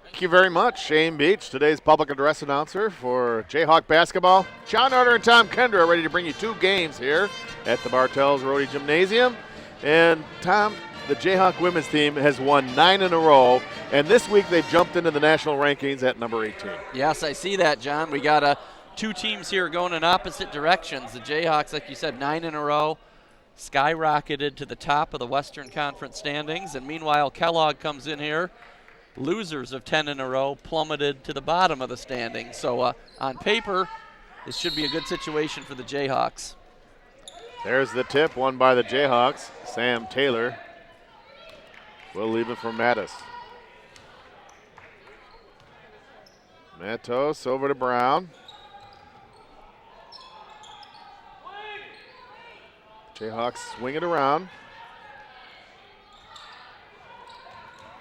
Thank you very much, Shane Beach, today's public address announcer for Jayhawk basketball. John Arter and Tom Kendra are ready to bring you two games here at the Bartels Rhodey Gymnasium. And Tom, the Jayhawk women's team has won 9 in a row, and this week they've jumped into the national rankings at number 18. Yes, I see that, John. We got two teams here going in opposite directions. The Jayhawks, like you said, 9 in a row, skyrocketed to the top of the Western Conference standings, and meanwhile Kellogg comes in here, losers of 10 in a row, plummeted to the bottom of the standings. So on paper, this should be a good situation for the Jayhawks. There's the tip, won by the Jayhawks. Sam Taylor will leave it for Mattis. Matos over to Brown. Jayhawks swing it around.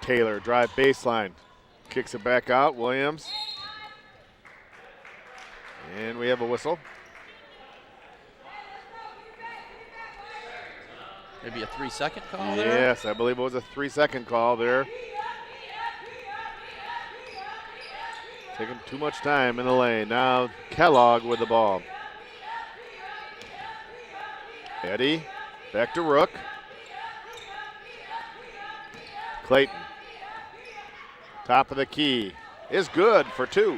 Taylor, drive baseline. Kicks it back out, Williams. And we have a whistle. Maybe a 3-second call there? Yes, I believe it was a 3-second call there. Taking too much time in the lane. Now Kellogg with the ball. Eddie, back to Rook. Clayton. Top of the key is good for 2.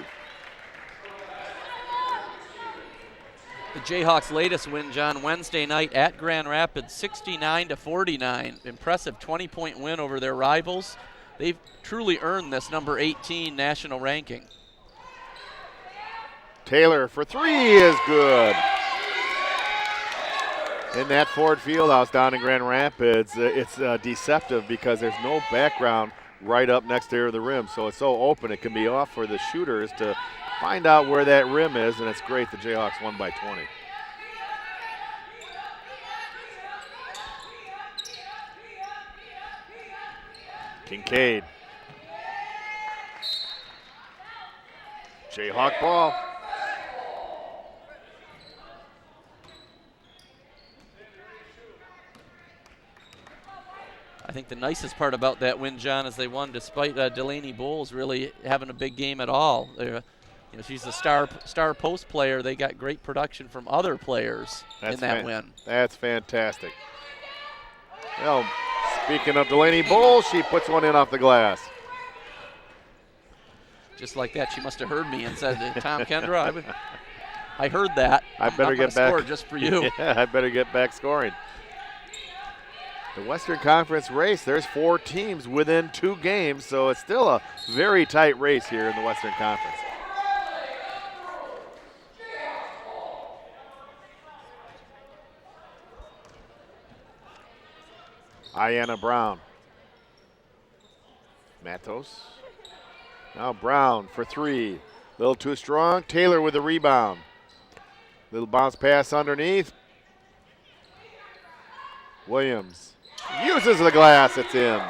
The Jayhawks' latest win, John, Wednesday night at Grand Rapids, 69-49. Impressive 20-point win over their rivals. They've truly earned this number 18 national ranking. Taylor for 3 is good. In that Ford Fieldhouse down in Grand Rapids, it's deceptive because there's no background right up next to the rim, so it's so open it can be off for the shooters to find out where that rim is, and it's great the Jayhawks won by 20. Kincaid. Jayhawk ball. I think the nicest part about that win, John, is they won despite Delaney Bowles really having a big game at all. She's a star post player. They got great production from other players in that win. That's fantastic. Well, speaking of Delaney Bowles, she puts one in off the glass. Just like that, she must have heard me and said, Tom Kendra, I heard that. I better get back. Score just for you. Yeah, I better get back scoring. The Western Conference race, there's 4 teams within 2 games, so it's still a very tight race here in the Western Conference. Ayanna Brown. Matos. Now Brown for 3. Little too strong. Taylor with the rebound. Little bounce pass underneath. Williams uses the glass. It's in.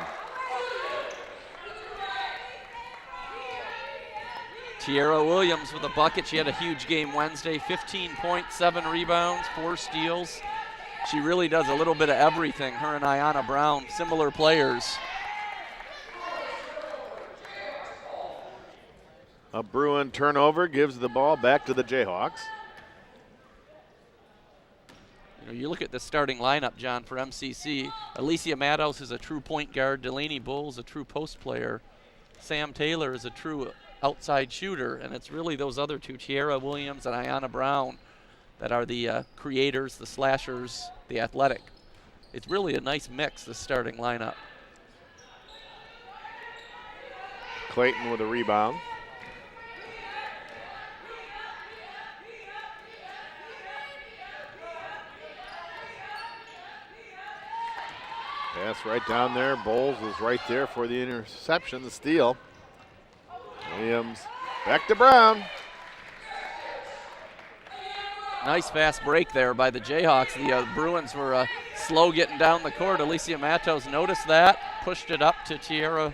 Tierra Williams with a bucket. She had a huge game Wednesday. 15 points, 7 rebounds, 4 steals. She really does a little bit of everything, her and Ayanna Brown, similar players. A Bruin turnover gives the ball back to the Jayhawks. You look at the starting lineup, John, for MCC. Alicia Matos is a true point guard. Delaney Bowles a true post player. Sam Taylor is a true outside shooter. And it's really those other two, Tierra Williams and Ayanna Brown, that are the creators, the slashers, the athletic. It's really a nice mix, the starting lineup. Clayton with a rebound. Pass right down there. Bowles was right there for the interception, the steal. Williams back to Brown. Nice fast break there by the Jayhawks. The Bruins were slow getting down the court. Alicia Matos noticed that, pushed it up to Tierra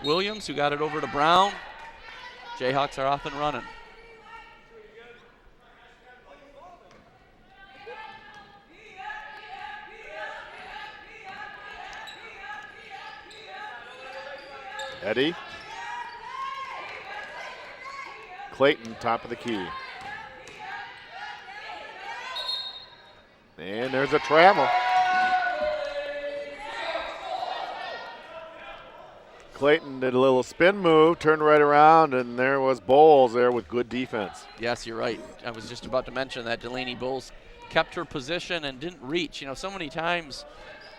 Williams, who got it over to Brown. Jayhawks are off and running. Eddie Clayton, top of the key. And there's a travel. Clayton did a little spin move, turned right around, and there was Bowles there with good defense. Yes, you're right. I was just about to mention that Delaney Bowles kept her position and didn't reach. You know, so many times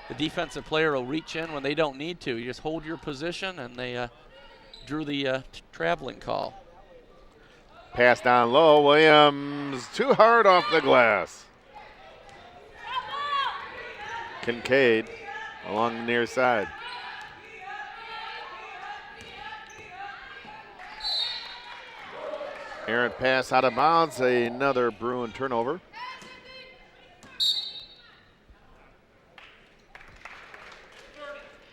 the defensive player will reach in when they don't need to. You just hold your position, and they drew the traveling call. Pass down low. Williams too hard off the glass. Kincaid along the near side. Errant pass out of bounds. Another Bruin turnover.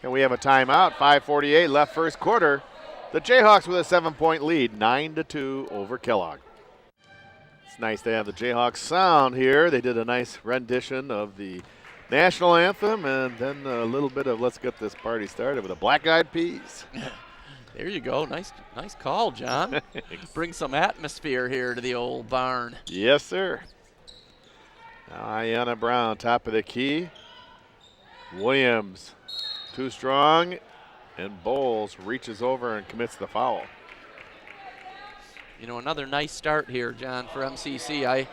And we have a timeout. 5:48 left first quarter. The Jayhawks with a 7-point lead, 9-2 over Kellogg. It's nice to have the Jayhawks sound here. They did a nice rendition of the national anthem, and then a little bit of let's get this party started with the Black Eyed Peas. There you go. Nice call, John. Bring some atmosphere here to the old barn. Yes, sir. Now Ayanna Brown, top of the key. Williams, too strong, and Bowles reaches over and commits the foul. You know, another nice start here, John, for MCC.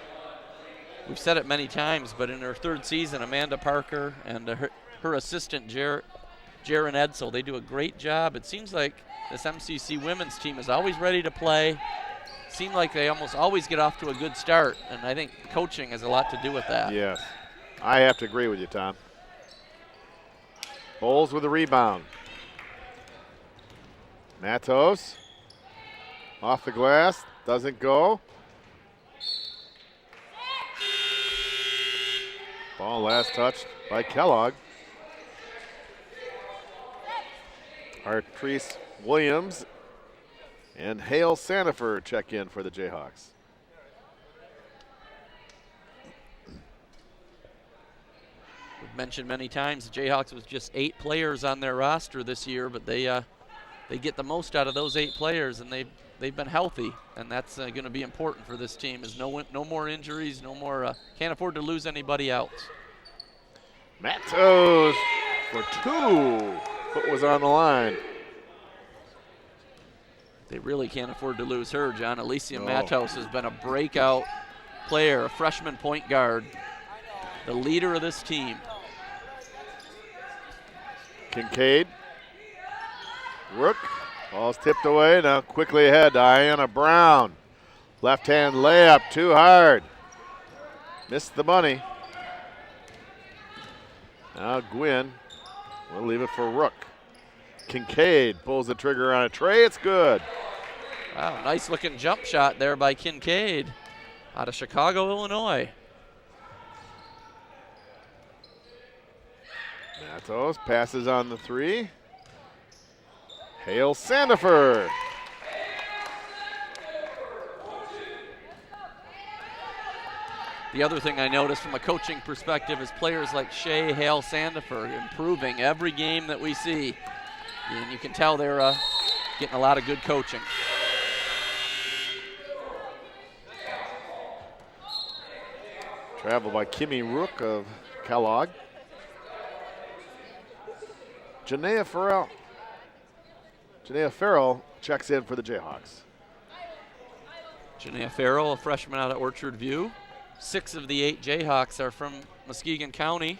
We've said it many times, but in her third season, Amanda Parker and her assistant, Jaren Edsel, they do a great job. It seems like this MCC women's team is always ready to play. Seem like they almost always get off to a good start, and I think coaching has a lot to do with that. Yes, I have to agree with you, Tom. Bowles with a rebound. Matos off the glass, doesn't go. Ball last touched by Kellogg. Artrice Williams and Hale Sandifer check in for the Jayhawks. We've mentioned many times the Jayhawks was just 8 players on their roster this year, but they get the most out of those 8 players, and they've been healthy, and that's going to be important for this team. Is no more injuries, no more can't afford to lose anybody else. Matos for 2. Foot was on the line. They really can't afford to lose her, John. Alicia Matos has been a breakout player, a freshman point guard, the leader of this team. Kincaid. Rook. Ball's tipped away. Now quickly ahead to Ayanna Brown. Left hand layup, too hard. Missed the money. Now Gwynn will leave it for Rook. Kincaid pulls the trigger on a tray. It's good. Wow, nice looking jump shot there by Kincaid out of Chicago, Illinois. Matos passes on the 3. Hale Sandifer. The other thing I noticed from a coaching perspective is players like Shea Hale Sandifer improving every game that we see. And you can tell they're getting a lot of good coaching. Travel by Kimmy Rook of Kellogg. Janaea Farrell checks in for the Jayhawks. Janaea Farrell, a freshman out of Orchard View. 6 of the 8 Jayhawks are from Muskegon County.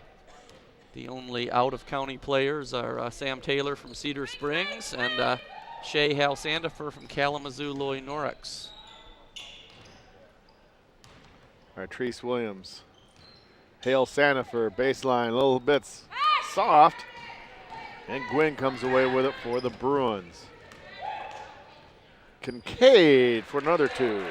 The only out-of-county players are Sam Taylor from Cedar Springs and Shea Hale Sandifer from Kalamazoo Loy Norix. Artrice Williams. Hale Sandifer, baseline, a little bit soft. And Gwynn comes away with it for the Bruins. Kincaid for another 2.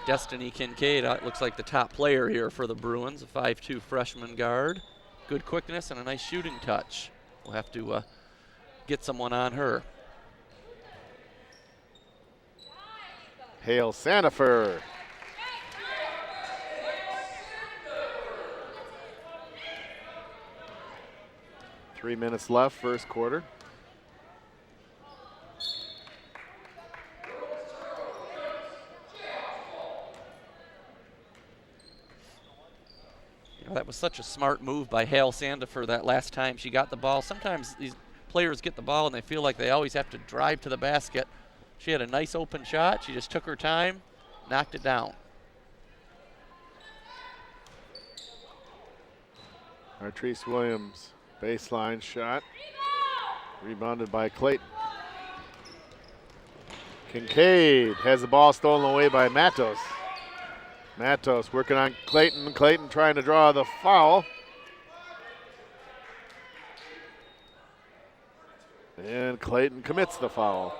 Destiny Kincaid looks like the top player here for the Bruins, a 5'2" freshman guard. Good quickness and a nice shooting touch. We'll have to get someone on her. Hale Sandifer. Three minutes left, first quarter. Well, that was such a smart move by Hale Sandifer that last time she got the ball. Sometimes these players get the ball and they feel like they always have to drive to the basket. She had a nice open shot. She just took her time, knocked it down. Artrice Williams, baseline shot. Rebounded by Clayton. Kincaid has the ball stolen away by Matos. Matos working on Clayton. Clayton trying to draw the foul. And Clayton commits the foul.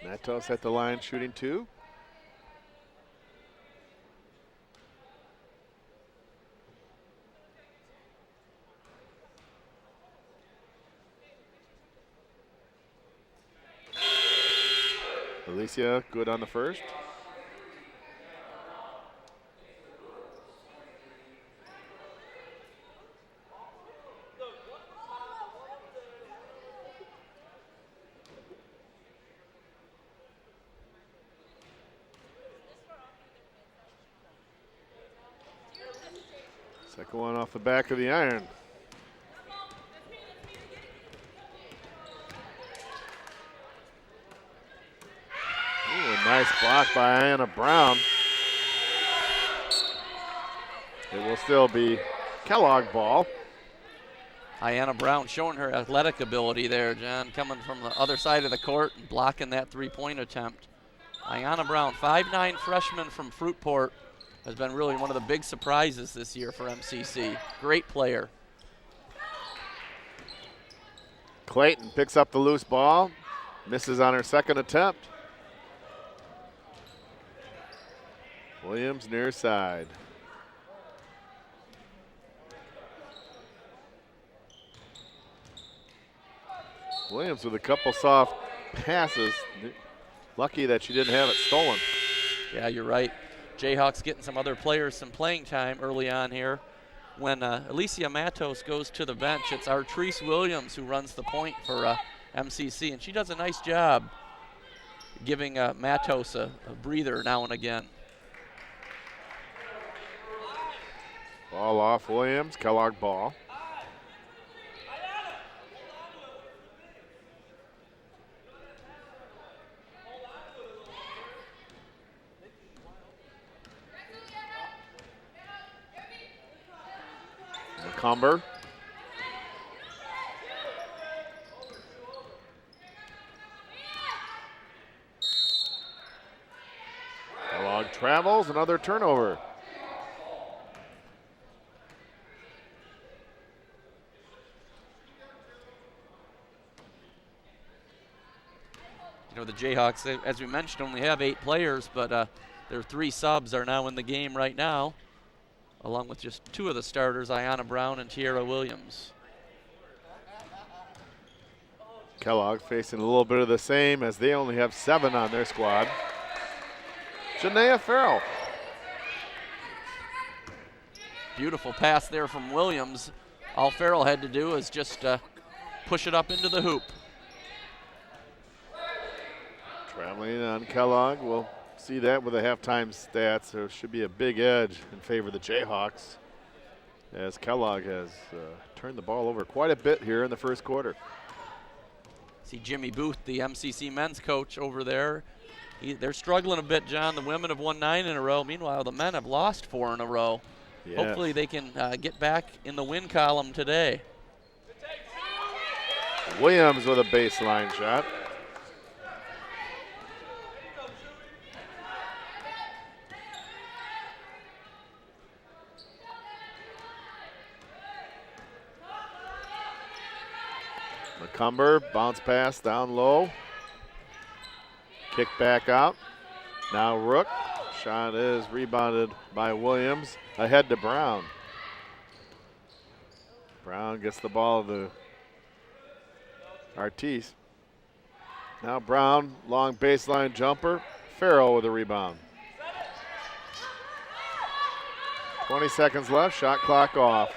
Matos at the line shooting 2. Alicia good on the first. Second one off the back of the iron. Ooh, a nice block by Anna Brown. It will still be Kellogg ball. Ayanna Brown showing her athletic ability there, John, coming from the other side of the court and blocking that three-point attempt. Ayanna Brown, 5'9" freshman from Fruitport, has been really one of the big surprises this year for MCC. Great player. Clayton picks up the loose ball, misses on her second attempt. Williams near side. Williams with a couple soft passes. Lucky that she didn't have it stolen. Yeah, you're right. Jayhawks getting some other players some playing time early on here. When Alicia Matos goes to the bench, it's Artrice Williams who runs the point for MCC, and she does a nice job giving Matos a breather now and again. Ball off Williams, Kellogg ball. McCumber. Kellogg travels, another turnover. You know, the Jayhawks, as we mentioned, only have 8 players, but their 3 subs are now in the game right now, along with just 2 of the starters, Ayanna Brown and Tiara Williams. Kellogg facing a little bit of the same as they only have 7 on their squad. Janaea Farrell. Beautiful pass there from Williams. All Farrell had to do is just push it up into the hoop. Traveling on Kellogg. We'll see that with the halftime stats. There should be a big edge in favor of the Jayhawks, as Kellogg has turned the ball over quite a bit here in the first quarter. See Jimmy Booth, the MCC men's coach over there. They're struggling a bit, John. The women have won 9 in a row. Meanwhile, the men have lost 4 in a row. Yes. Hopefully they can get back in the win column today. Williams with a baseline shot. McCumber, bounce pass down low. Kick back out. Now Rook. Shot is rebounded by Williams. Ahead to Brown. Brown gets the ball to Artis. Now Brown, long baseline jumper. Farrell with a rebound. 20 seconds left, shot clock off.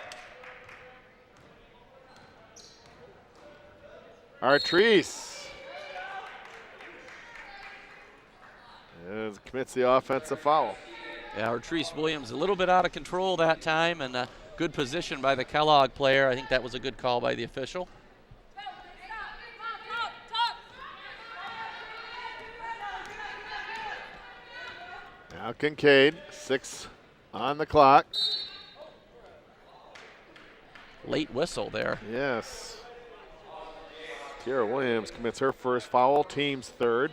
Artrice And commits the offensive foul. Yeah, Artrice Williams a little bit out of control that time, and good position by the Kellogg player. I think that was a good call by the official. Now Kincaid, 6 on the clock. Late whistle there. Yes. Tiara Williams commits her first foul, team's third.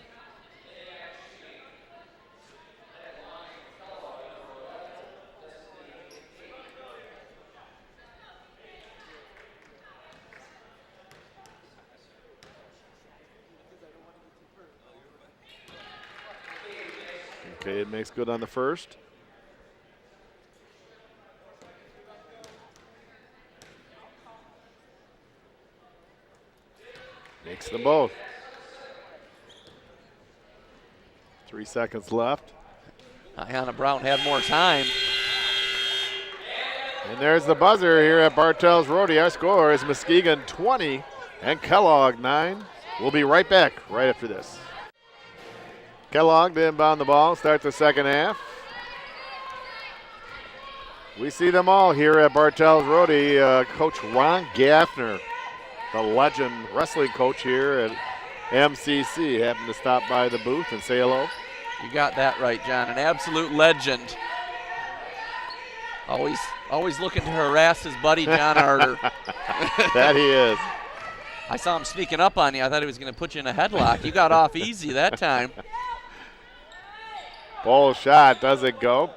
Kincaid makes good on the first. Makes them both. 3 seconds left. Ayanna Brown had more time. And there's the buzzer here at Bartels Roadie. Our score is Muskegon 20 and Kellogg 9. We'll be right back right after this. Kellogg to inbound the ball, start the second half. We see them all here at Bartels Roadie. Coach Ron Gaffner, the legend wrestling coach here at MCC, happened to stop by the booth and say hello. You got that right, John. An absolute legend. Always looking to harass his buddy John Arter. That he is. I saw him sneaking up on you. I thought he was going to put you in a headlock. You got off easy that time. Ball shot doesn't go.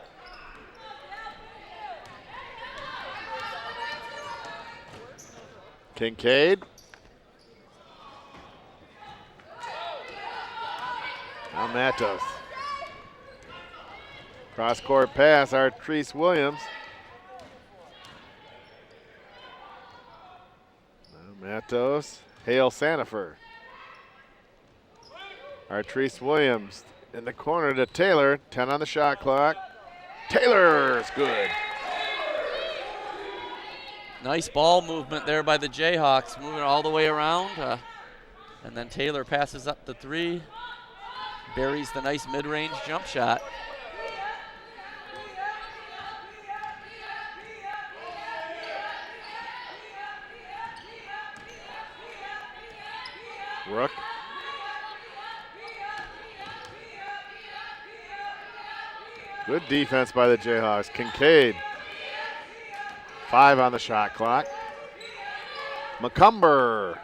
Kincaid. Now Matos. Cross-court pass, Artrice Williams. Now Matos, Hale Sandifer. Artrice Williams in the corner to Taylor, 10 on the shot clock. Taylor's good. Nice ball movement there by the Jayhawks, moving all the way around. And then Taylor passes up the three, buries the nice mid-range jump shot. Rook. Good defense by the Jayhawks. Kincaid, 5 on the shot clock. McCumber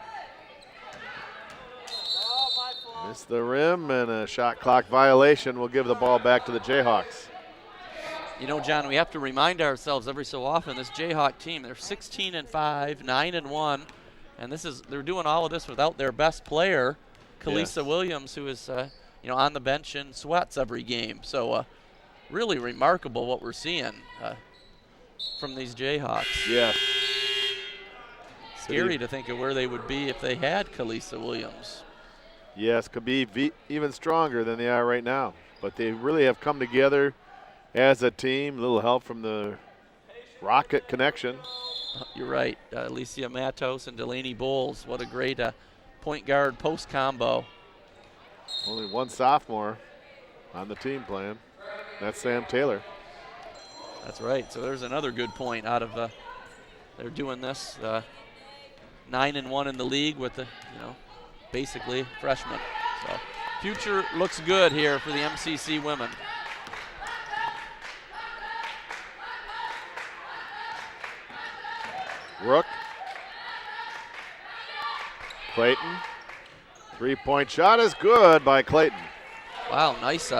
missed the rim, and a shot clock violation will give the ball back to the Jayhawks. You know, John, we have to remind ourselves every so often, this Jayhawk team, they're 16-5, 9-1, and they're doing all of this without their best player, Kalisa Williams, who is on the bench and sweats every game. So really remarkable what we're seeing from these Jayhawks. Yes. Scary to think of where they would be if they had Kalisa Williams. Yes, could be even stronger than they are right now. But they really have come together as a team. A little help from the Rocket connection. You're right. Alicia Matos and Delaney Bowles. What a great point guard post combo. Only one sophomore on the team playing. That's Sam Taylor. That's right. So there's another good point out of they're doing this 9-1 in the league with the basically freshmen. So future looks good here for the MCC women. Rook. Clayton. 3-point shot is good by Clayton. Wow, nice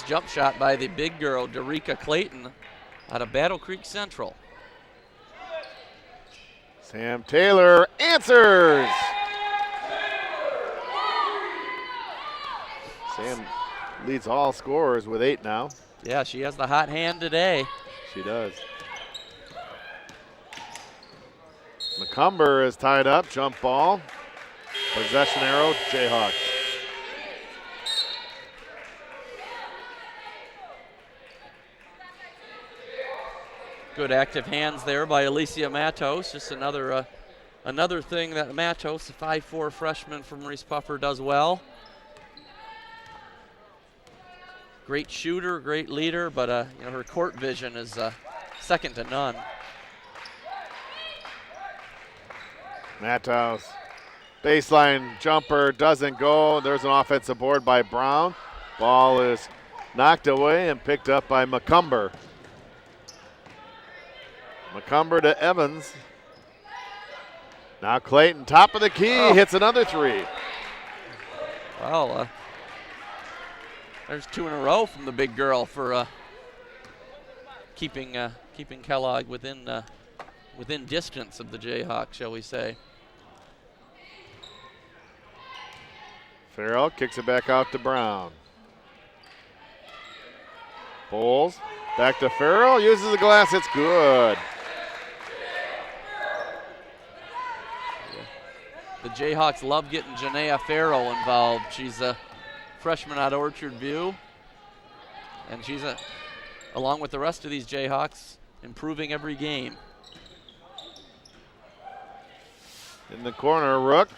jump shot by the big girl, Derica Clayton, out of Battle Creek Central. Sam Taylor answers. Sam leads all scorers with 8 now. Yeah, she has the hot hand today. She does. McCumber is tied up, jump ball. Possession arrow, Jayhawks. Good active hands there by Alicia Matos. Just another thing that Matos, the 5'4" freshman from Reese Puffer, does well. Great shooter, great leader, but you know, her court vision is second to none. Matos, baseline jumper doesn't go. There's an offensive board by Brown. Ball is knocked away and picked up by McCumber. McCumber to Evans. Now Clayton, top of the key, hits another three. Well, there's 2 in a row from the big girl for keeping Kellogg within distance of the Jayhawk, shall we say. Farrell kicks it back out to Brown. Bowles back to Farrell, uses the glass, it's good. The Jayhawks love getting Janaea Farrell involved. She's a freshman out of Orchard View, and she's along with the rest of these Jayhawks, improving every game. In the corner, Rook.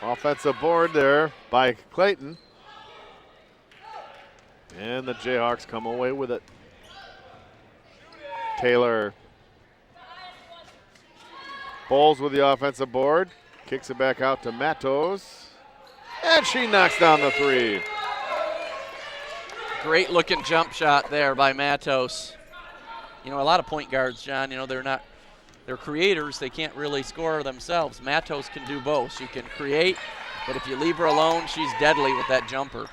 Offensive board there by Clayton. And the Jayhawks come away with it. Taylor. Bowles with the offensive board. Kicks it back out to Matos. And she knocks down the three. Great looking jump shot there by Matos. You know, a lot of point guards, John, you know, they're creators. They can't really score themselves. Matos can do both. She can create, but if you leave her alone, she's deadly with that jumper.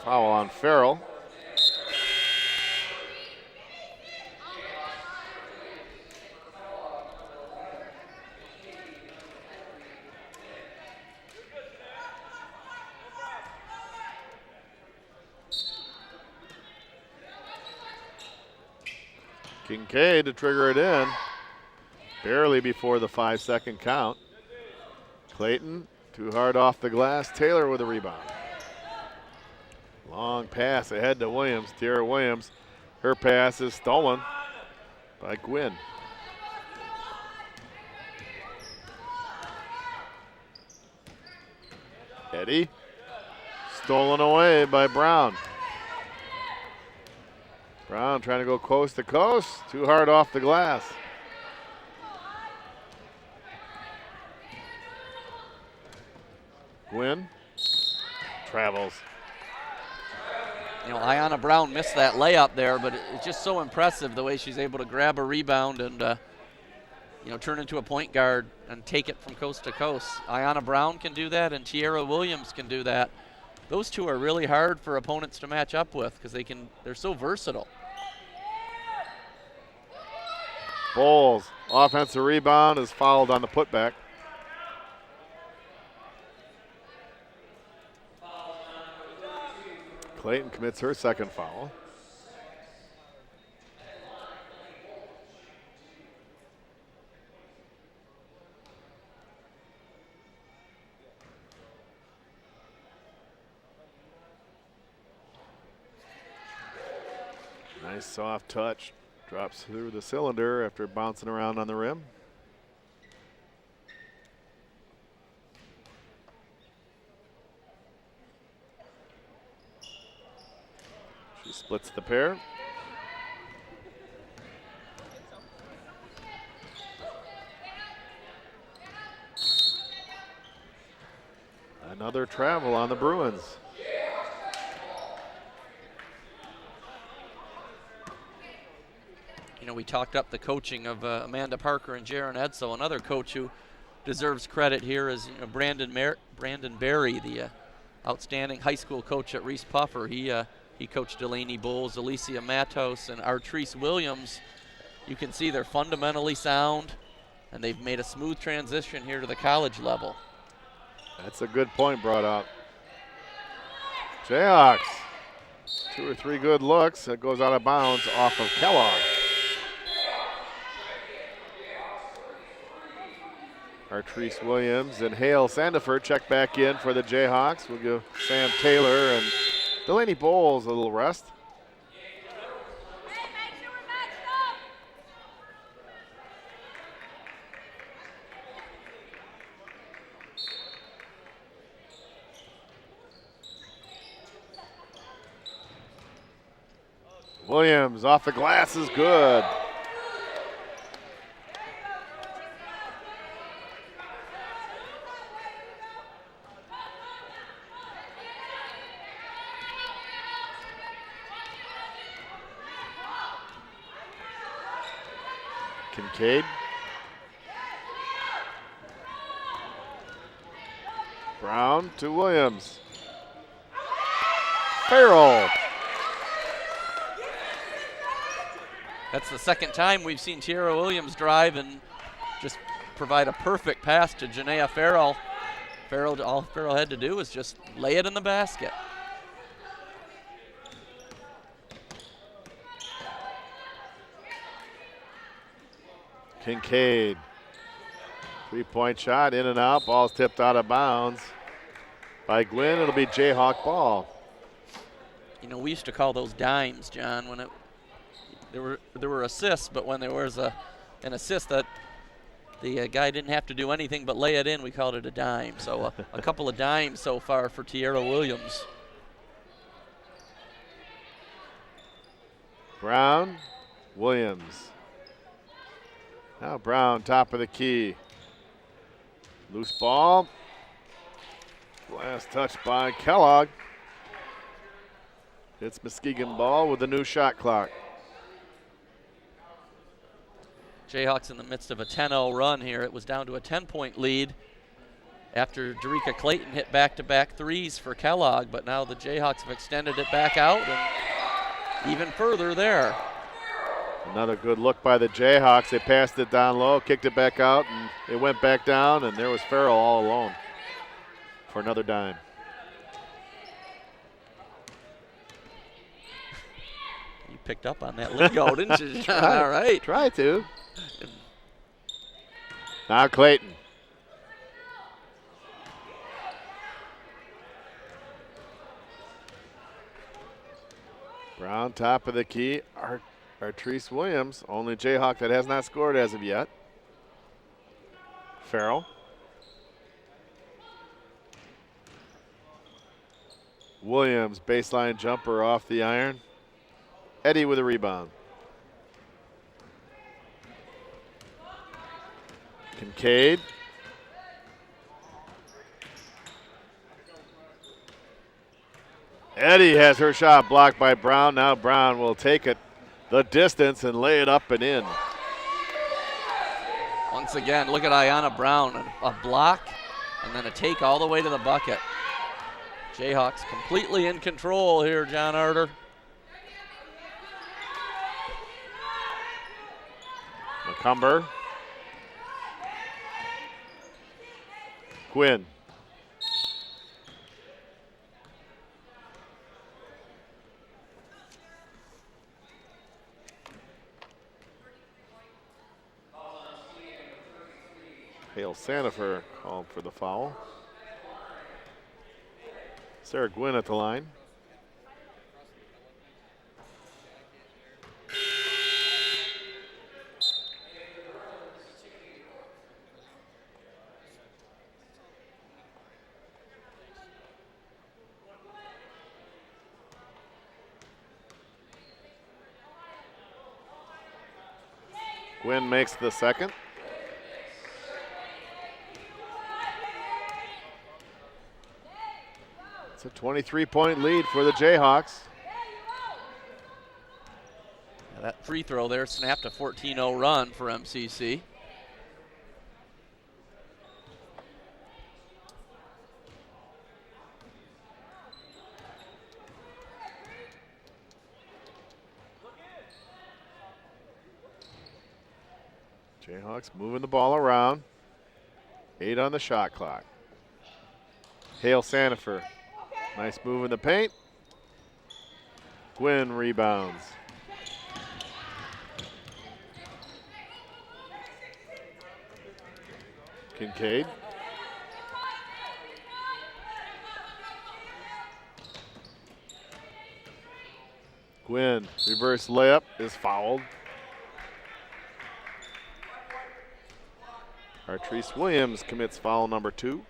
Foul on Farrell. Kincaid to trigger it in. Barely before the 5-second count. Clayton, too hard off the glass. Taylor with a rebound. Long pass ahead to Williams. Tierra Williams. Her pass is stolen by Gwynn. Eddie. Stolen away by Brown. Brown trying to go coast to coast. Too hard off the glass. Gwynn travels. You know, Ayanna Brown missed that layup there, but it's just so impressive the way she's able to grab a rebound and, you know, turn into a point guard and take it from coast to coast. Ayanna Brown can do that, and Tierra Williams can do that. Those two are really hard for opponents to match up with because they're so versatile. Bowles, offensive rebound, is fouled on the putback. Clayton commits her second foul. Nice soft touch. Drops through the cylinder after bouncing around on the rim. She splits the pair. Another travel on the Bruins. You know, we talked up the coaching of Amanda Parker and Jaron Edsel. Another coach who deserves credit here is, you know, Brandon Berry, the outstanding high school coach at Reese Puffer. He coached Delaney Bowles, Alicia Matos, and Artrice Williams. You can see they're fundamentally sound, and they've made a smooth transition here to the college level. That's a good point brought up. Jayhawks, 2 or 3 good looks. It goes out of bounds off of Kellogg. Artrice Williams and Hale Sandiford check back in for the Jayhawks. We'll give Sam Taylor and Delaney Bowles a little rest. Williams off the glass is good. Kincaid. Brown to Williams. Farrell. That's the second time we've seen Tiara Williams drive and just provide a perfect pass to Janaea Farrell. All Farrell had to do was just lay it in the basket. Kincaid. 3-point shot, in and out. Ball's tipped out of bounds by Gwynn. It'll be Jayhawk ball. You know, we used to call those dimes, John, when there were assists, but when there was an assist that the guy didn't have to do anything but lay it in, we called it a dime. So a couple of dimes so far for Tiara Williams. Brown, Williams. Now Brown, top of the key. Loose ball. Last touch by Kellogg. It's Muskegon ball with a new shot clock. Jayhawks in the midst of a 10-0 run here. It was down to a 10-point lead after Jerika Clayton hit back-to-back threes for Kellogg, but now the Jayhawks have extended it back out and even further there. Another good look by the Jayhawks. They passed it down low, kicked it back out, and it went back down, and there was Farrell all alone for another dime. You picked up on that lingo, didn't you? All right. Try to. Now Clayton. Brown, top of the key. Artrice Williams, only Jayhawk that has not scored as of yet. Farrell. Williams, baseline jumper off the iron. Eddie with a rebound. Kincaid. Eddie has her shot blocked by Brown. Now Brown will take it the distance and lay it up and in. Once again, look at Ayanna Brown, a block and then a take all the way to the bucket. Jayhawks completely in control here, John Arter. McCumber. Quinn. Hale Sandifer called for the foul. Sarah Gwynn at the line. Gwynn makes the second. It's a 23-point lead for the Jayhawks. Yeah, that free throw there snapped a 14-0 run for MCC. Jayhawks moving the ball around. 8 on the shot clock. Hale Sandifer. Nice move in the paint. Gwynn rebounds. Kincaid. Gwynn, reverse layup is fouled. Artrice Williams commits foul number 2.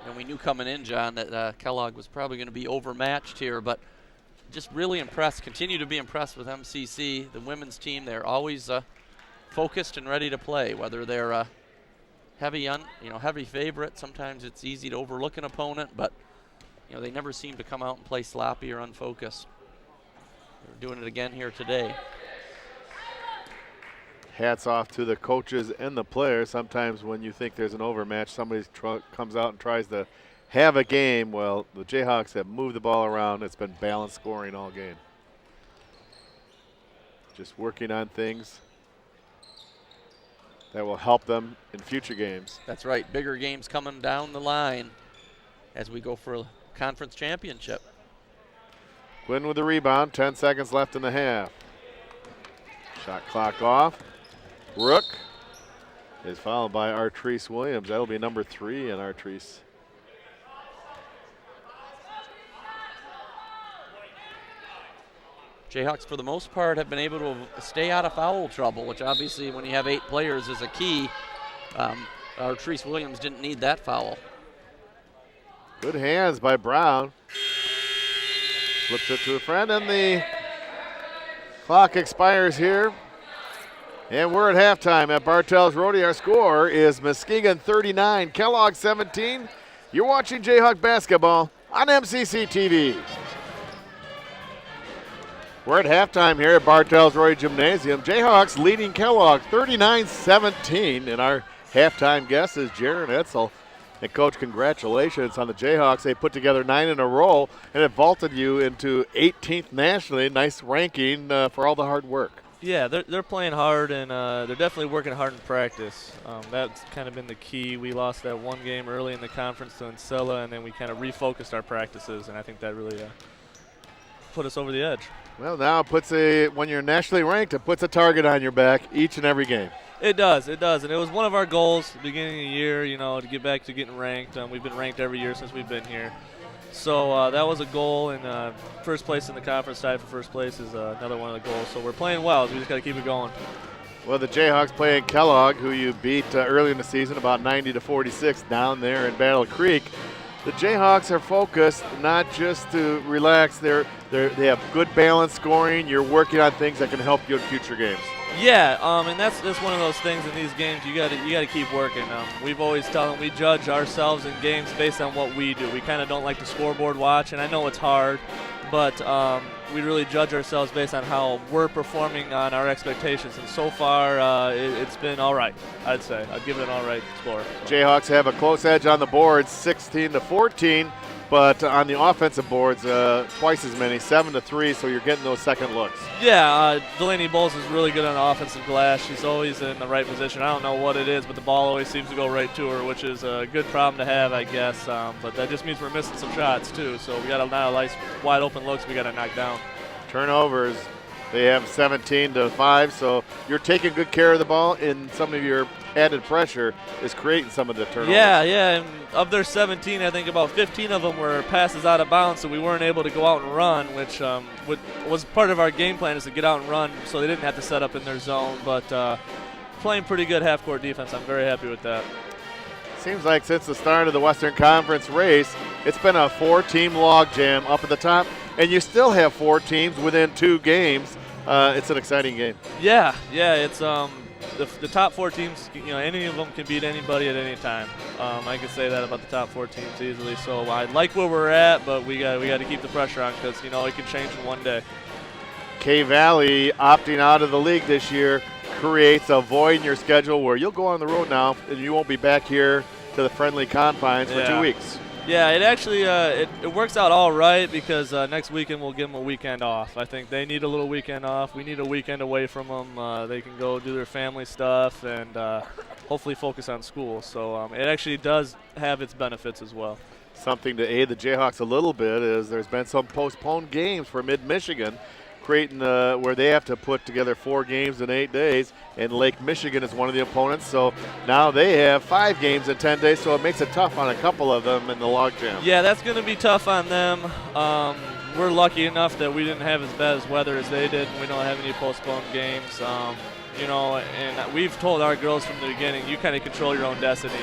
And we knew coming in, John, that Kellogg was probably going to be overmatched here, but just really impressed, continue to be impressed with MCC. The women's team, they're always focused and ready to play, whether they're heavy favorite. Sometimes it's easy to overlook an opponent, but they never seem to come out and play sloppy or unfocused. They're doing it again here today. Hats off to the coaches and the players. Sometimes when you think there's an overmatch, somebody comes out and tries to have a game. Well, the Jayhawks have moved the ball around. It's been balanced scoring all game. Just working on things that will help them in future games. That's right. Bigger games coming down the line as we go for a conference championship. Quinn with the rebound. 10 seconds left in the half. Shot clock off. Rook is followed by Artrice Williams. That'll be number 3 in Artrice. Jayhawks, for the most part, have been able to stay out of foul trouble, which obviously when you have 8 players is a key. Artrice Williams didn't need that foul. Good hands by Brown. Flips it to a friend, and the clock expires here. And we're at halftime at Bartels Roadie. Our score is Muskegon 39, Kellogg 17. You're watching Jayhawk basketball on MCC TV. We're at halftime here at Bartels Roadie Gymnasium. Jayhawks leading Kellogg 39-17, and our halftime guest is Jaron Etzel. And Coach, congratulations on the Jayhawks. They put together 9 in a row, and it vaulted you into 18th nationally. Nice ranking for all the hard work. Yeah, they're playing hard, and they're definitely working hard in practice. That's kind of been the key. We lost that one game early in the conference to Ancilla, and then we kind of refocused our practices, and I think that really put us over the edge. Well, now when you're nationally ranked, it puts a target on your back each and every game. It does, and it was one of our goals at the beginning of the year, to get back to getting ranked. We've been ranked every year since we've been here. So that was a goal, and first place in the conference tied for first place is another one of the goals. So we're playing well. We just got to keep it going. Well, the Jayhawks playing Kellogg, who you beat early in the season, about 90-46 down there in Battle Creek. The Jayhawks are focused not just to relax. They have good balance scoring. You're working on things that can help you in future games. Yeah, and that's one of those things in these games you got to keep working. We've always told them we judge ourselves in games based on what we do. We kind of don't like to scoreboard watch, and I know it's hard, but we really judge ourselves based on how we're performing on our expectations. And so far, it's been all right. I'd say I'd give it an all right score. Jayhawks have a close edge on the boards, 16-14. But on the offensive boards, twice as many, 7-3, so you're getting those second looks. Yeah, Delaney Bowles is really good on the offensive glass. She's always in the right position. I don't know what it is, but the ball always seems to go right to her, which is a good problem to have, I guess. But that just means we're missing some shots, too. So we got a lot of nice wide open looks we got to knock down. Turnovers, they have 17-5, so you're taking good care of the ball, and some of your added pressure is creating some of the turnovers. Yeah, and of their 17, I think about 15 of them were passes out of bounds, so we weren't able to go out and run, which was part of our game plan, is to get out and run so they didn't have to set up in their zone. But playing pretty good half-court defense. I'm very happy with that. Seems like since the start of the Western Conference race, it's been a 4-team logjam up at the top, and you still have 4 teams within 2 games. It's an exciting game. Yeah, it's the top 4 teams. Any of them can beat anybody at any time. I can say that about the top 4 teams easily. So I like where we're at, but we got to keep the pressure on, because it can change in one day. K-Valley opting out of the league this year creates a void in your schedule where you'll go on the road now and you won't be back here to the friendly confines for 2 weeks. Yeah, it actually it works out all right, because next weekend we'll give them a weekend off. I think they need a little weekend off. We need a weekend away from them. They can go do their family stuff and hopefully focus on school. So it actually does have its benefits as well. Something to aid the Jayhawks a little bit is there's been some postponed games for Mid-Michigan, creating where they have to put together 4 games in 8 days, and Lake Michigan is one of the opponents. So now they have 5 games in 10 days, so it makes it tough on a couple of them in the logjam. Yeah, that's going to be tough on them. We're lucky enough that we didn't have as bad as weather as they did, and we don't have any postponed games. And we've told our girls from the beginning, you kind of control your own destiny.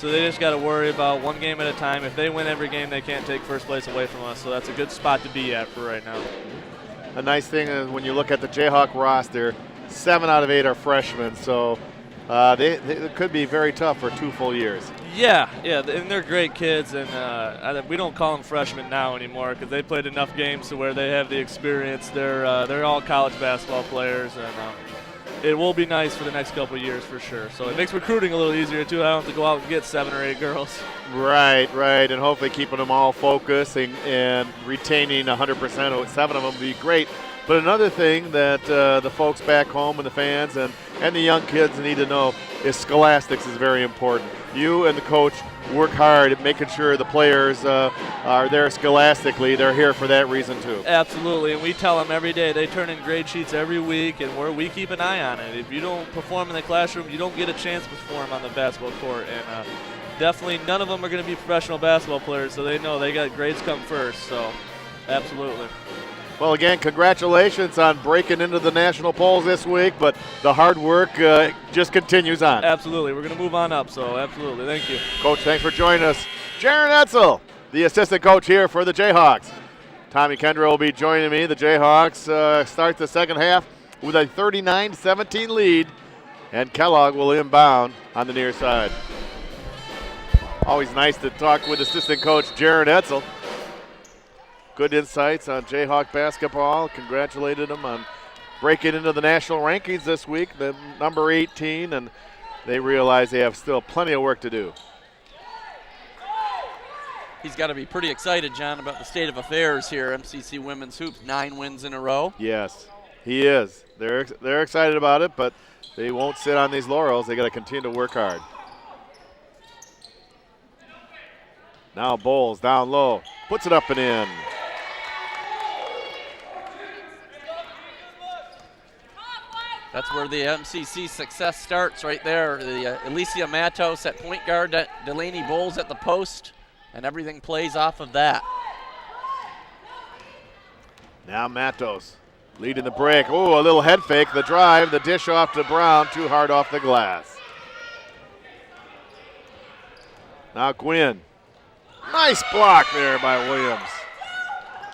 So they just got to worry about one game at a time. If they win every game, they can't take first place away from us. So that's a good spot to be at for right now. A nice thing is when you look at the Jayhawk roster, 7 out of 8 are freshmen, so it could be very tough for 2 full years. Yeah, and they're great kids, and we don't call them freshmen now anymore because they played enough games to where they have the experience. They're all college basketball players, and it will be nice for the next couple of years for sure. So it makes recruiting a little easier too. I don't have to go out and get 7 or 8 girls. Right, and hopefully keeping them all focusing and retaining 100% of 7 of them would be great. But another thing that the folks back home and the fans and the young kids need to know is scholastics is very important. You and the coach work hard at making sure the players are there scholastically. They're here for that reason too. Absolutely, and we tell them every day. They turn in grade sheets every week, and we keep an eye on it. If you don't perform in the classroom, you don't get a chance to perform on the basketball court. And definitely none of them are going to be professional basketball players, so they know they got grades come first. So absolutely. Well, again, congratulations on breaking into the national polls this week, but the hard work just continues on. Absolutely. We're going to move on up, so absolutely. Thank you. Coach, thanks for joining us. Jaron Etzel, the assistant coach here for the Jayhawks. Tommy Kendra will be joining me. The Jayhawks start the second half with a 39-17 lead, and Kellogg will inbound on the near side. Always nice to talk with assistant coach Jaron Etzel. Good insights on Jayhawk basketball. Congratulated them on breaking into the national rankings this week, the number 18, and they realize they have still plenty of work to do. He's got to be pretty excited, John, about the state of affairs here. MCC Women's Hoops, 9 wins in a row. Yes, he is. They're excited about it, but they won't sit on these laurels. They got to continue to work hard. Now Bowles down low, puts it up and in. That's where the MCC success starts right there. The Alicia Matos at point guard, Delaney Bowles at the post, and everything plays off of that. Now Matos leading the break. Oh, a little head fake, the drive, the dish off to Brown, too hard off the glass. Now Gwynn. Nice block there by Williams.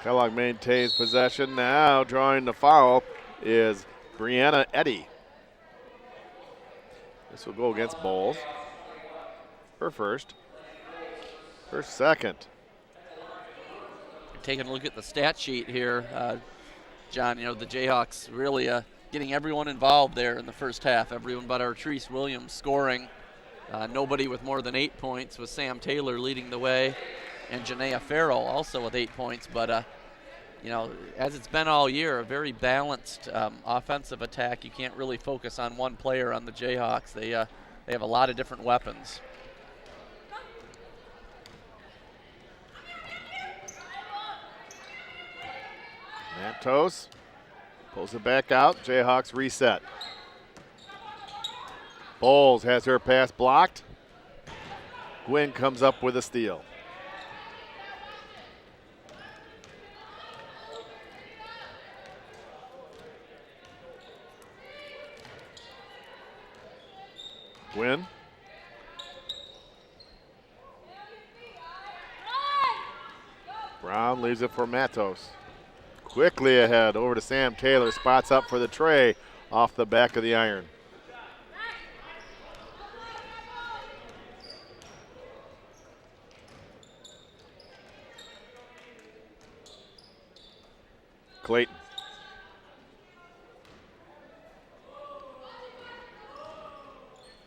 Kellogg maintains possession. Now drawing the foul is Brianna Eddy. This will go against Bowles. Her first. Her second. Taking a look at the stat sheet here, John, the Jayhawks really getting everyone involved there in the first half. Everyone but Artrice Williams scoring. Nobody with more than 8 points, with Sam Taylor leading the way, and Janaea Farrell also with 8 points. But as it's been all year, a very balanced offensive attack. You can't really focus on one player on the Jayhawks. They have a lot of different weapons. Matos pulls it back out. Jayhawks reset. Bowles has her pass blocked. Gwynn comes up with a steal. Gwynn. Brown leaves it for Matos. Quickly ahead over to Sam Taylor. Spots up for the tray off the back of the iron. Clayton.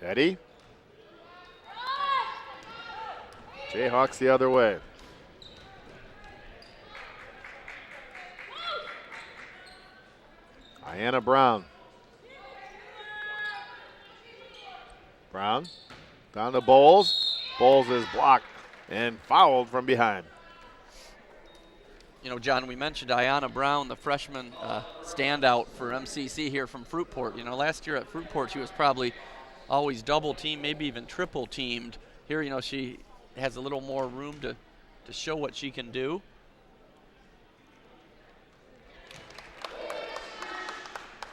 Eddy. Jayhawks the other way. Ayanna Brown. Brown down to Bowles. Bowles is blocked and fouled from behind. John, we mentioned Ayanna Brown, the freshman standout for MCC here from Fruitport. Last year at Fruitport, she was probably always double teamed, maybe even triple teamed. Here, she has a little more room to show what she can do.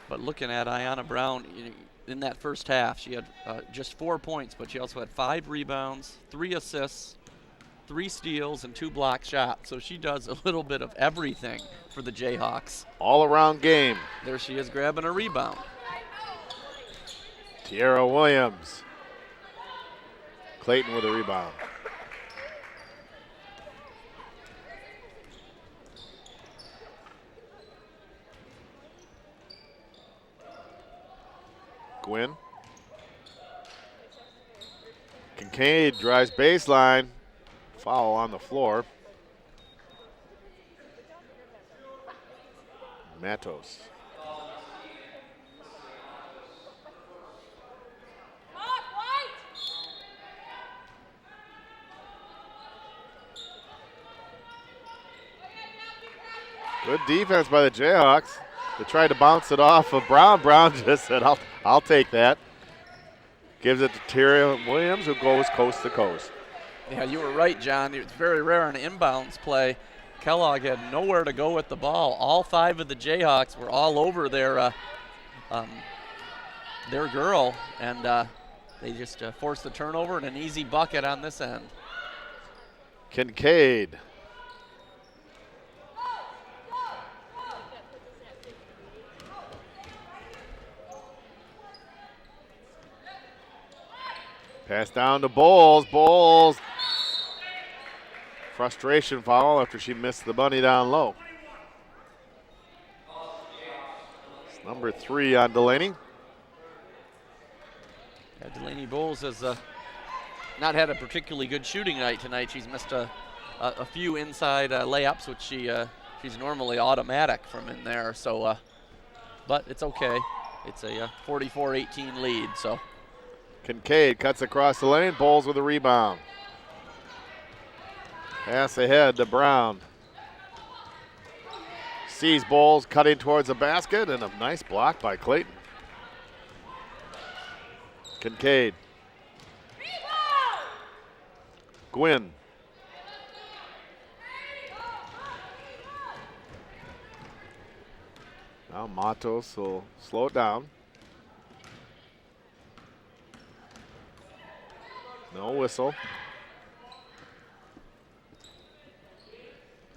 But looking at Ayanna Brown, in that first half, she had just 4 points, but she also had 5 rebounds, 3 assists, 3 steals, and 2 block shots. So she does a little bit of everything for the Jayhawks. All-around game. There she is grabbing a rebound. Tiara Williams. Clayton with a rebound. Gwynn. Kincaid drives baseline. Foul on the floor. Matos. Good defense by the Jayhawks. They tried to bounce it off of Brown. Brown just said, I'll take that. Gives it to Tyria Williams, who goes coast to coast. Yeah, you were right, John. It's very rare on an inbounds play. Kellogg had nowhere to go with the ball. All 5 of the Jayhawks were all over their girl, and they just forced the turnover and an easy bucket on this end. Kincaid. Pass down to Bowles. Bowles. Frustration foul after she missed the bunny down low. It's number 3 on Delaney. Yeah, Delaney Bowles has not had a particularly good shooting night tonight. She's missed a few inside layups, which she's normally automatic from in there. So, but it's okay. It's a 44-18 lead. So. Kincaid cuts across the lane. Bowles with a rebound. Pass ahead to Brown. Sees Bowles cutting towards the basket, and a nice block by Clayton. Kincaid. Gwynn. Now Matos will slow it down. No whistle.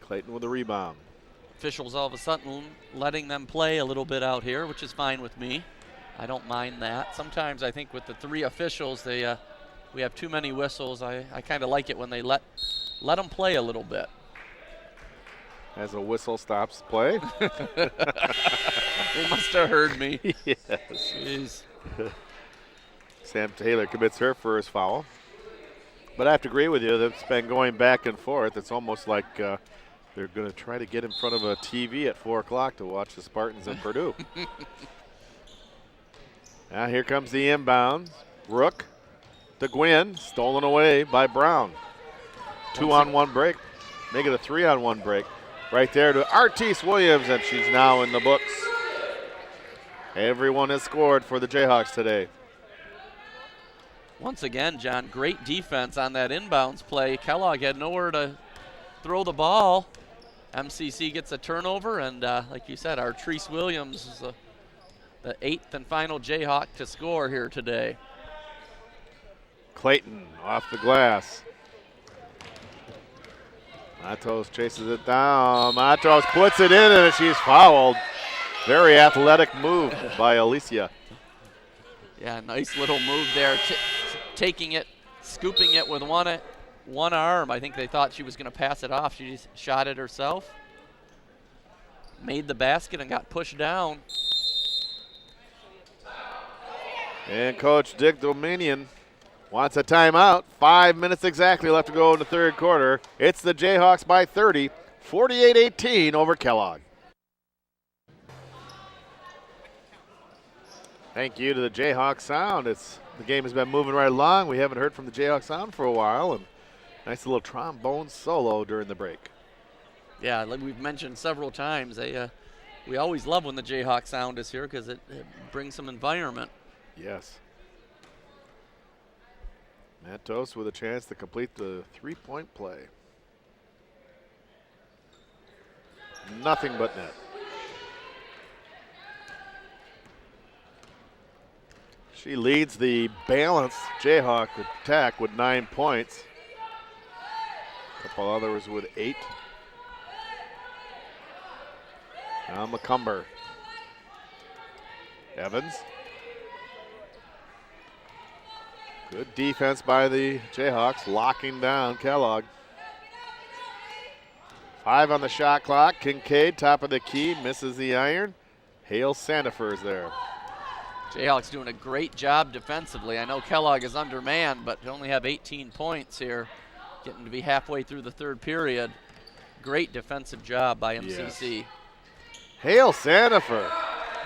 Clayton with a rebound. Officials all of a sudden letting them play a little bit out here, which is fine with me. I don't mind that. Sometimes I think with the 3 officials, we have too many whistles. I kind of like it when they let them play a little bit. As a whistle stops play. They must have heard me. Yes. Jeez. Sam Taylor commits her first foul. But I have to agree with you. That's been going back and forth. It's almost like they're going to try to get in front of a TV at 4 o'clock to watch the Spartans in Purdue. Now here comes the inbound. Rook to Gwynn. Stolen away by Brown. 2-on-1 break. Make it a 3-on-1 break. Right there to Artis Williams, and she's now in the books. Everyone has scored for the Jayhawks today. Once again, John, great defense on that inbounds play. Kellogg had nowhere to throw the ball. MCC gets a turnover, and like you said, Artis Williams is the 8th and final Jayhawk to score here today. Clayton off the glass. Matos chases it down. Matos puts it in, and she's fouled. Very athletic move by Alicia. Yeah, nice little move there. Taking it, scooping it with one arm. I think they thought she was going to pass it off. She just shot it herself. Made the basket and got pushed down. And Coach Dick Dominion wants a timeout. 5 minutes exactly left to go in the third quarter. It's the Jayhawks by 30, 48-18 over Kellogg. Thank you to the Jayhawk Sound. The game has been moving right along. We haven't heard from the Jayhawk Sound for a while, and nice little trombone solo during the break. Yeah, like we've mentioned several times, we always love when the Jayhawk Sound is here because it brings some environment. Yes. Matos with a chance to complete the three-point play. Nothing but net. She leads the balanced Jayhawk attack with 9 points. A couple others with 8. Now McCumber. Evans. Good defense by the Jayhawks, locking down Kellogg. 5 on the shot clock. Kincaid, top of the key, misses the iron. Hale Sandifer's there. Jayhawks doing a great job defensively. I know Kellogg is undermanned, but they only have 18 points here, getting to be halfway through the third period. Great defensive job by MCC. Yes. Hale Sandifer,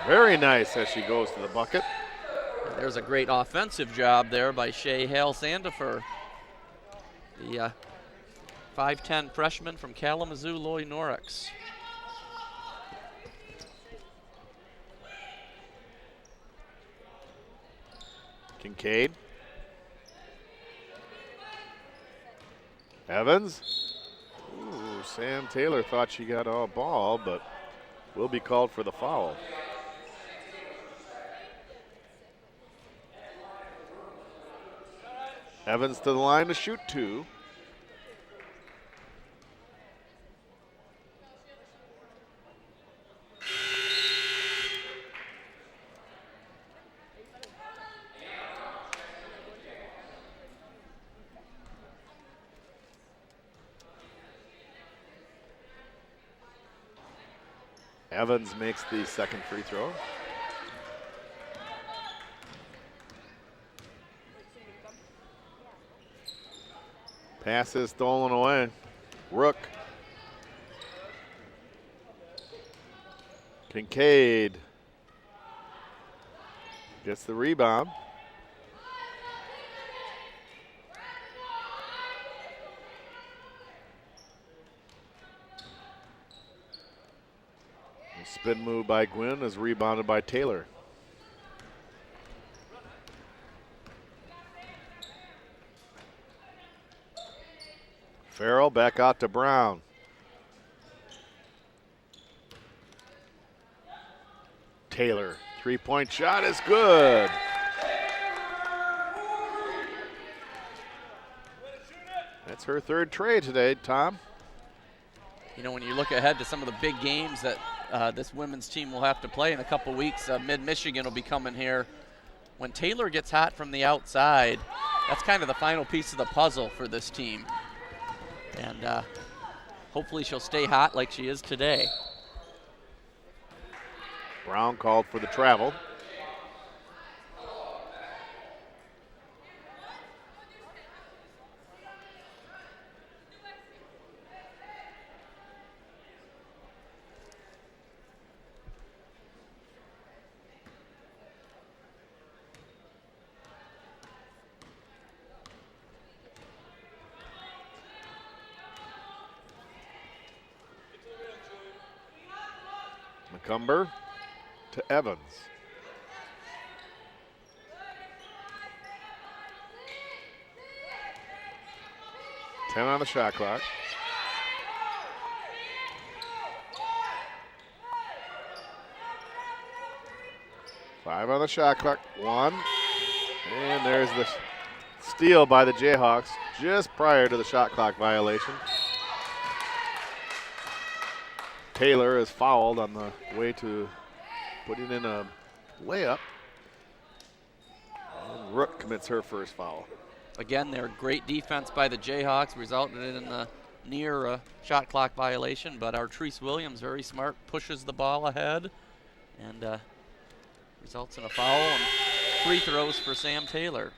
very nice as she goes to the bucket. And there's a great offensive job there by Shea Hale Sandifer, the 5'10 freshman from Kalamazoo, Loy Norix. Kincaid. Evans. Ooh, Sam Taylor thought she got all ball, but will be called for the foul. Evans to the line to shoot 2. Evans makes the second free throw. Pass is stolen away. Rook. Kincaid gets the rebound. Spin move by Gwynn is rebounded by Taylor. Farrell back out to Brown. Taylor, 3-point shot is good. That's her third tray today, Tom. You know, when you look ahead to some of the big games that this women's team will have to play in a couple weeks, Mid-Michigan will be coming here. When Taylor gets hot from the outside, that's kind of the final piece of the puzzle for this team. And hopefully she'll stay hot like she is today. Brown called for the travel. McCumber to Evans. Ten on the shot clock. Five on the shot clock. 1. And there's the steal by the Jayhawks just prior to the shot clock violation. Taylor is fouled on the way to putting in a layup. And Rook commits her first foul. Again, their great defense by the Jayhawks resulted in a near shot clock violation, but Artrice Williams, very smart, pushes the ball ahead and results in a foul and free throws for Sam Taylor.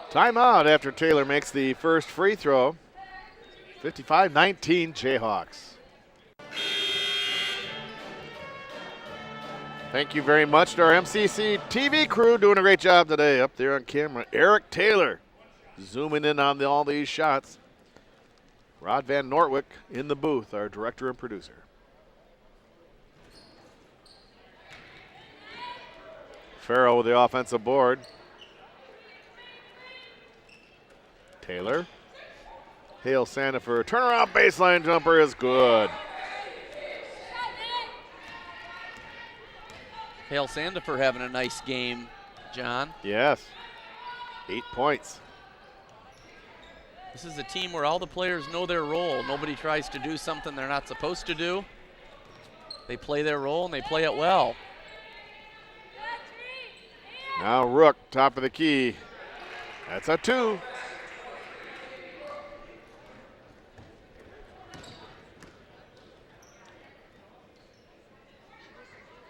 Timeout after Taylor makes the first free throw. 55-19 Jayhawks. Thank you very much to our MCC TV crew doing a great job today up there on camera. Eric Taylor zooming in on all these shots. Rod Van Nortwick in the booth, our director and producer. Farrell with the offensive board. Taylor. Hale Sandifer, turnaround baseline jumper is good. Hale Sandifer having a nice game, John. Yes, 8 points. This is a team where all the players know their role. Nobody tries to do something they're not supposed to do. They play their role and they play it well. Now Rook, top of the key. That's a 2.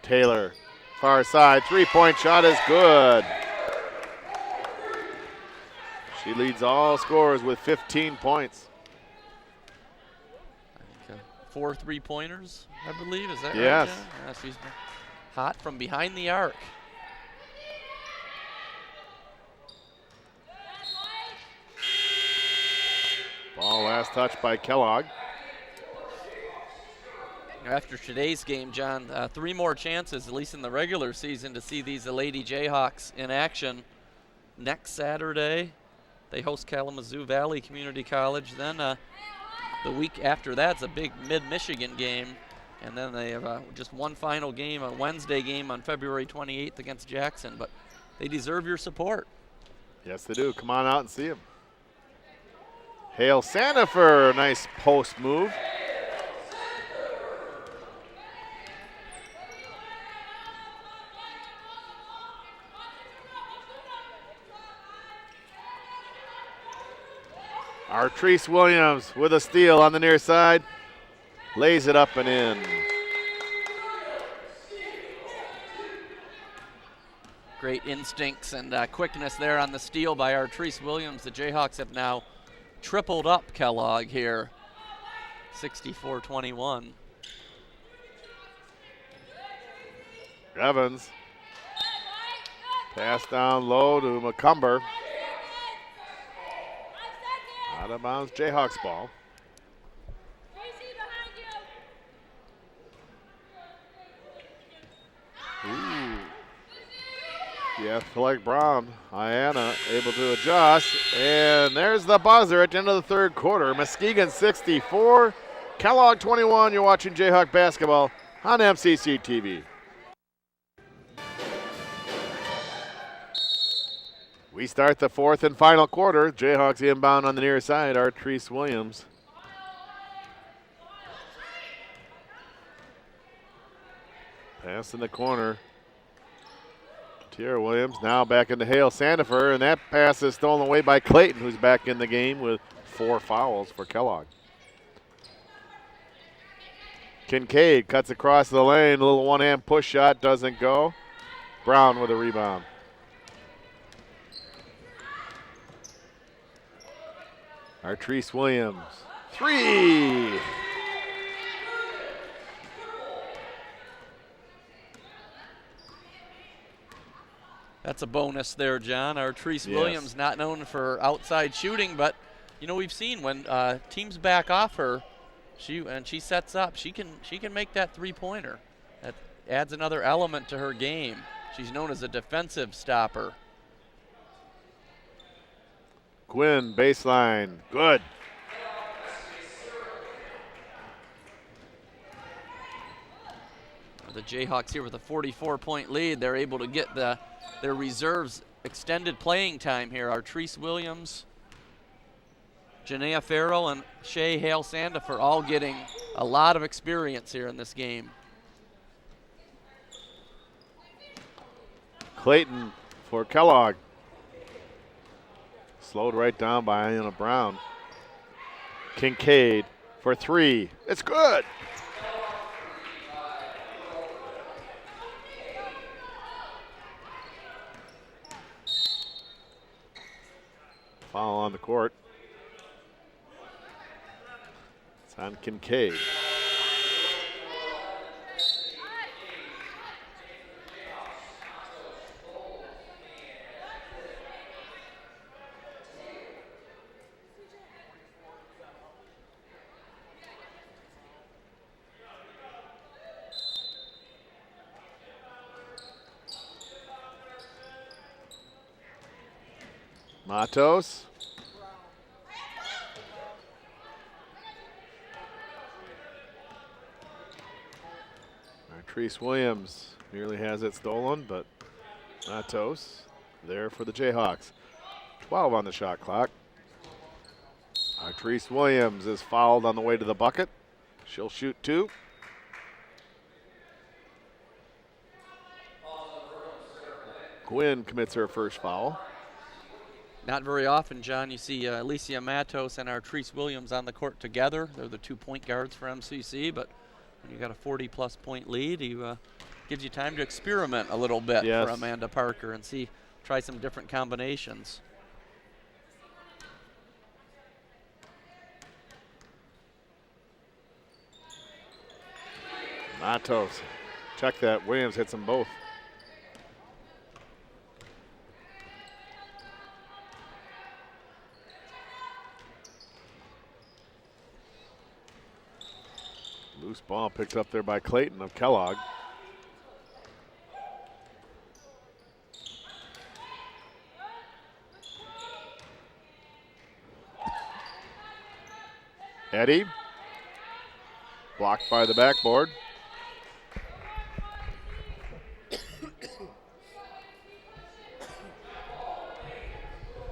Taylor, far side, 3-point shot is good. She leads all scorers with 15 points. I think 4 3-pointers, I believe. Is that right? Yes. John? Yeah, she's hot from behind the arc. Ball last touch by Kellogg. After today's game, John, 3 more chances, at least in the regular season, to see these Lady Jayhawks in action. Next Saturday, they host Kalamazoo Valley Community College. Then the week after that's a big Mid-Michigan game. And then they have just one final game, a Wednesday game on February 28th against Jackson. But they deserve your support. Yes, they do. Come on out and see them. Hale Sandifer, nice post move. Artrice Williams with a steal on the near side. Lays it up and in. Great instincts and quickness there on the steal by Artrice Williams. The Jayhawks have now tripled up Kellogg here, 64-21. Evans. Pass down low to McCumber. Out of bounds, Jayhawks ball. Ooh. Yeah, like Brown, Iana able to adjust, and there's the buzzer at the end of the third quarter. Muskegon 64, Kellogg 21. You're watching Jayhawk basketball on MCC TV. We start the fourth and final quarter. Jayhawks inbound on the near side. Artrice Williams. Pass in the corner. Tierra Williams now back into Hale Sandifer, and that pass is stolen away by Clayton, who's back in the game with 4 fouls for Kellogg. Kincaid cuts across the lane. A little one-hand push shot doesn't go. Brown with a rebound. Artrice Williams, 3. That's a bonus there, John. Artrice Yes. Williams, not known for outside shooting, but you know we've seen when teams back off her, she sets up. She can make that 3-pointer. That adds another element to her game. She's known as a defensive stopper. Quinn, baseline, good. The Jayhawks here with a 44-point lead. They're able to get their reserves extended playing time here. Artrice Williams, Janaea Farrell, and Shea Hale Sandifer all getting a lot of experience here in this game. Clayton for Kellogg. Slowed right down by Iana Brown. Kincaid for 3. It's good. Foul on the court. It's on Kincaid. Matos. Artrice Williams nearly has it stolen, but Matos there for the Jayhawks. 12 on the shot clock. Artrice Williams is fouled on the way to the bucket. She'll shoot 2. Gwynn commits her first foul. Not very often, John, you see Alicia Matos and Artrice Williams on the court together. They're the 2 point guards for MCC, but when you got a 40-plus point lead, gives you time to experiment a little bit for Amanda Parker and try some different combinations. Matos, check that. Williams hits them both. Loose ball picked up there by Clayton of Kellogg. Eddie, blocked by the backboard.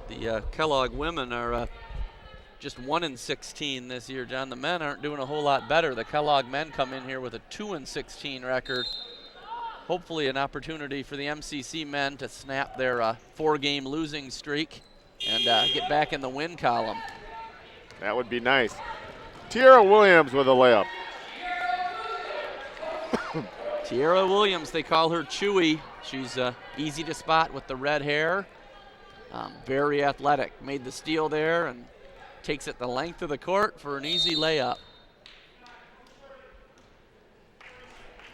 The Kellogg women are just 1-16 this year, John. The men aren't doing a whole lot better. The Kellogg men come in here with a 2-16 record. Hopefully an opportunity for the MCC men to snap their 4-game losing streak and get back in the win column. That would be nice. Tierra Williams with a layup. Tierra Williams, they call her Chewy. She's easy to spot with the red hair. Very athletic. Made the steal there and takes it the length of the court for an easy layup.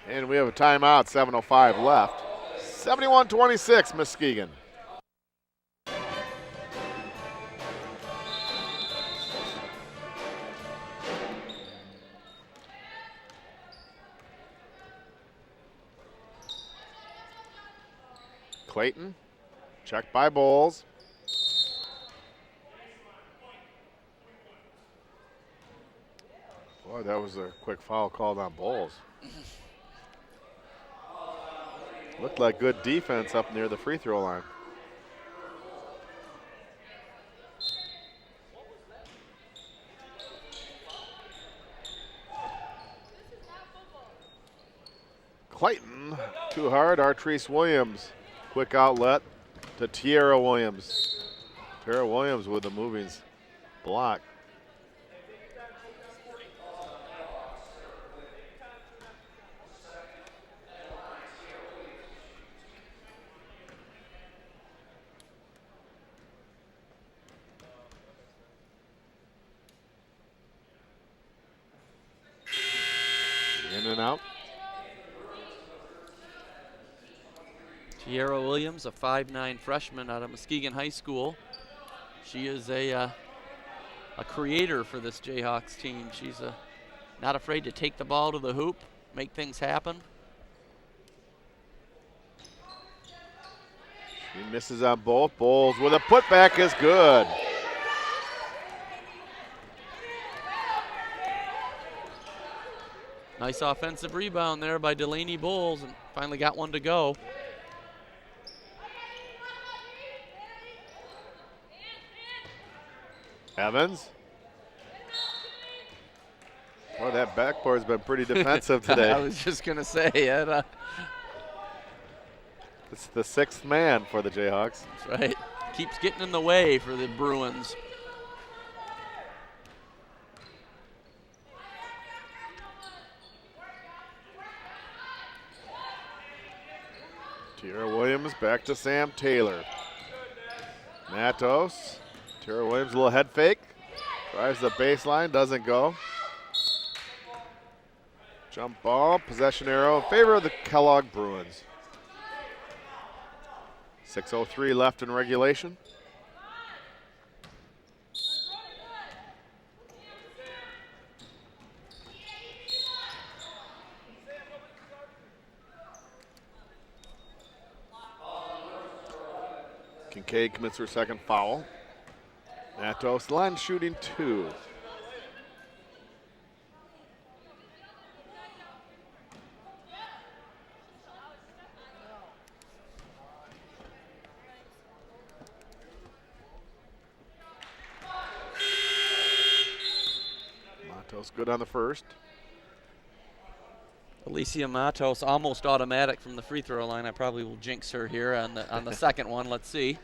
And we have a timeout, 7:05 left. 71-26, Muskegon. Clayton, checked by Bowles. Boy, that was a quick foul called on Bowles. Looked like good defense up near the free throw line. Clayton, too hard. Artrice Williams, quick outlet to Tierra Williams. Tierra Williams with the moving block. In and out. Tierra Williams, a 5'9" freshman out of Muskegon High School. She is a creator for this Jayhawks team. She's not afraid to take the ball to the hoop, make things happen. She misses on both. Bowles with a putback is good. Nice offensive rebound there by Delaney Bowles and finally got one to go. Evans. Boy, that backboard's been pretty defensive today. I was just going to say it. It's the 6th man for the Jayhawks. That's right. Keeps getting in the way for the Bruins. Tierra Williams back to Sam Taylor. Matos. Tierra Williams, a little head fake. Drives the baseline, doesn't go. Jump ball, possession arrow in favor of the Kellogg Bruins. 6:03 left in regulation. Kincaid commits her second foul. Matos, line shooting 2. Feels good on the first. Alicia Matos almost automatic from the free throw line. I probably will jinx her here on the second one. Let's see.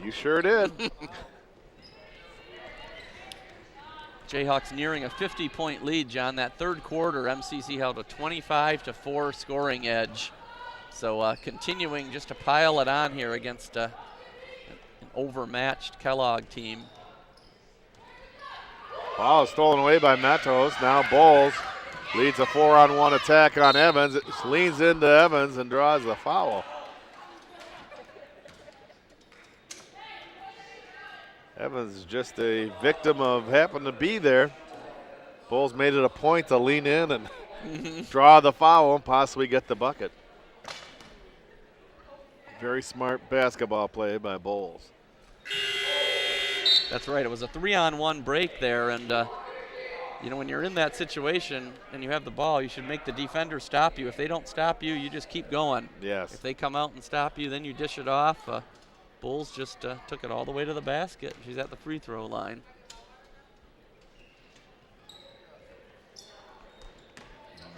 You sure did. Jayhawks nearing a 50-point lead, John. That third quarter, MCC held a 25-4 scoring edge. So continuing just to pile it on here against an overmatched Kellogg team. Ball stolen away by Matos. Now Bowles leads a 4-on-1 attack on Evans. It leans into Evans and draws the foul. Evans is just a victim of happened to be there. Bowles made it a point to lean in and draw the foul and possibly get the bucket. Very smart basketball play by Bowles. That's right. It was a 3-on-1 break there, and you know, when you're in that situation and you have the ball, you should make the defender stop you. If they don't stop you, you just keep going. Yes. If they come out and stop you, then you dish it off. Bulls just took it all the way to the basket. She's at the free throw line.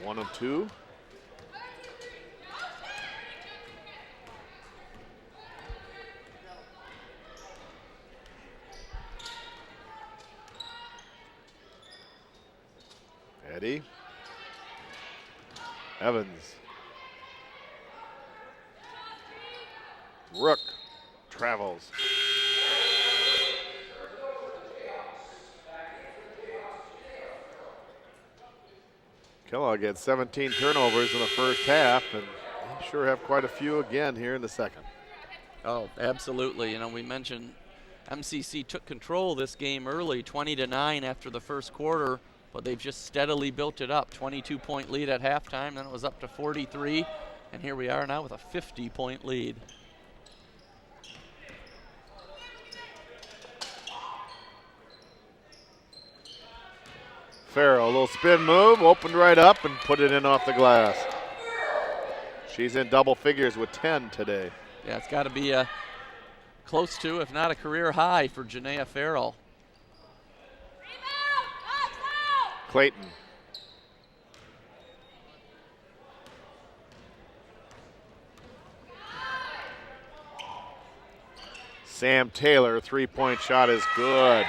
One and two. Eddie. Evans. Rook travels. Kellogg had 17 turnovers in the first half, and they sure have quite a few again here in the second. Oh, absolutely. You know, we mentioned MCC took control of this game early, 20-9 after the first quarter, but they've just steadily built it up. 22-point lead at halftime, then it was up to 43, and here we are now with a 50-point lead. Farrell, a little spin move, opened right up and put it in off the glass. She's in double figures with 10 today. Yeah, it's got to be close to, if not a career high, for Janaea Farrell. Clayton. Sam Taylor, three-point shot is good.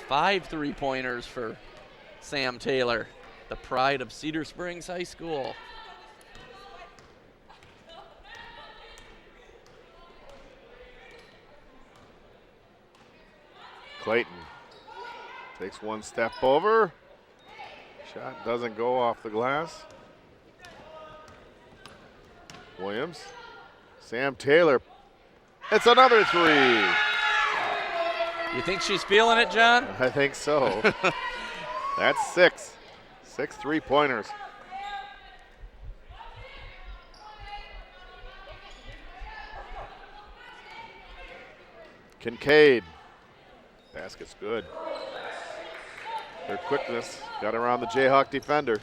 5 3-pointers for Sam Taylor, the pride of Cedar Springs High School. Clayton takes one step over. Shot doesn't go off the glass. Williams. Sam Taylor. It's another three. You think she's feeling it, John? I think so. That's 6. 6 3-pointers. Kincaid. Basket's good. Their quickness got around the Jayhawk defender.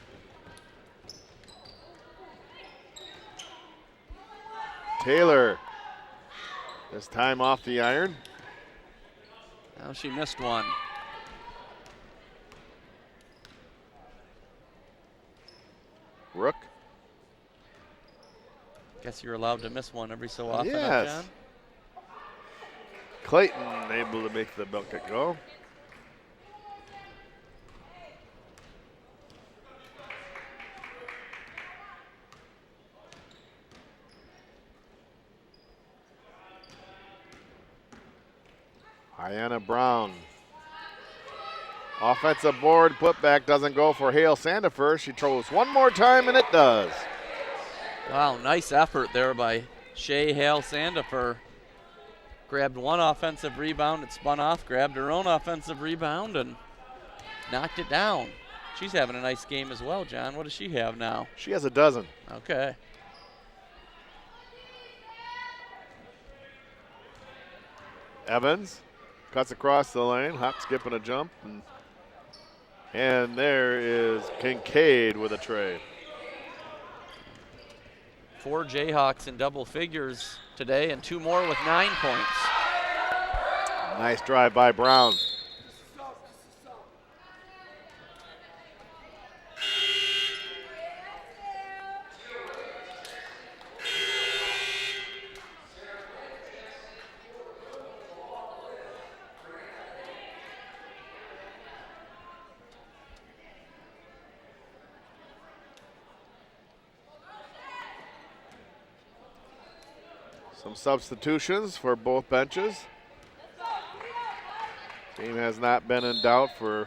Taylor. This time off the iron. Now she missed one. Rook. Guess you're allowed to miss one every so often, Yes. John? Clayton able to make the bucket go. Ayanna Brown. Offensive board putback doesn't go for Hale Sandifer. She throws one more time and it does. Wow, nice effort there by Shea Hale Sandifer. Grabbed one offensive rebound, it spun off, grabbed her own offensive rebound and knocked it down. She's having a nice game as well, John. What does she have now? She has a dozen. Okay. Evans cuts across the lane, hop, skip, and a jump. And there is Kincaid with a tray. 4 Jayhawks in double figures today and 2 more with 9 points. Nice drive by Brown. Some substitutions for both benches. Game has not been in doubt for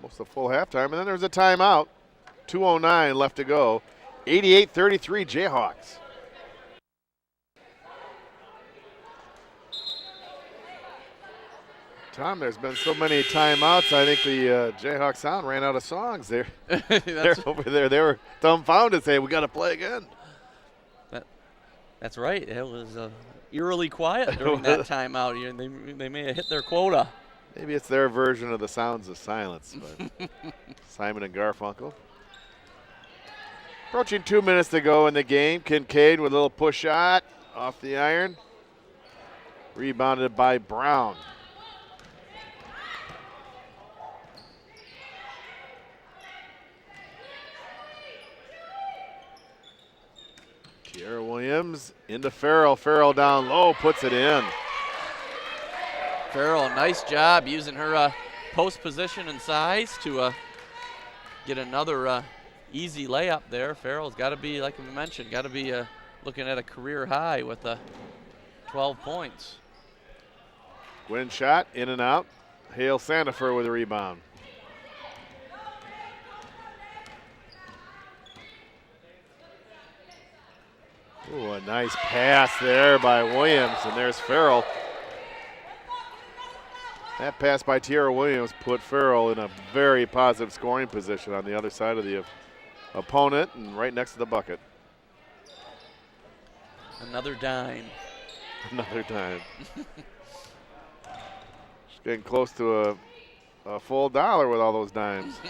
most of the full halftime. And then there's a timeout. 2:09 left to go. 88-33 Jayhawks. Tom, there's been so many timeouts. I think the Jayhawk sound ran out of songs there. They're over there. They were dumbfounded, saying, "We got to play again." That's right. It was eerily quiet during that timeout. They may have hit their quota. Maybe it's their version of the sounds of silence. But Simon and Garfunkel. Approaching 2 minutes to go in the game. Kincaid with a little push shot off the iron. Rebounded by Brown. Kiera Williams into Farrell. Farrell down low, puts it in. Farrell, nice job using her post position and size to get another easy layup there. Farrell's got to be, like we mentioned, got to be looking at a career high with 12 points. Gwynn shot, in and out. Hale Sandifer with a rebound. Ooh, a nice pass there by Williams, and there's Farrell. That pass by Tiara Williams put Farrell in a very positive scoring position on the other side of the opponent and right next to the bucket. Another dime. Another dime. She's getting close to a full dollar with all those dimes.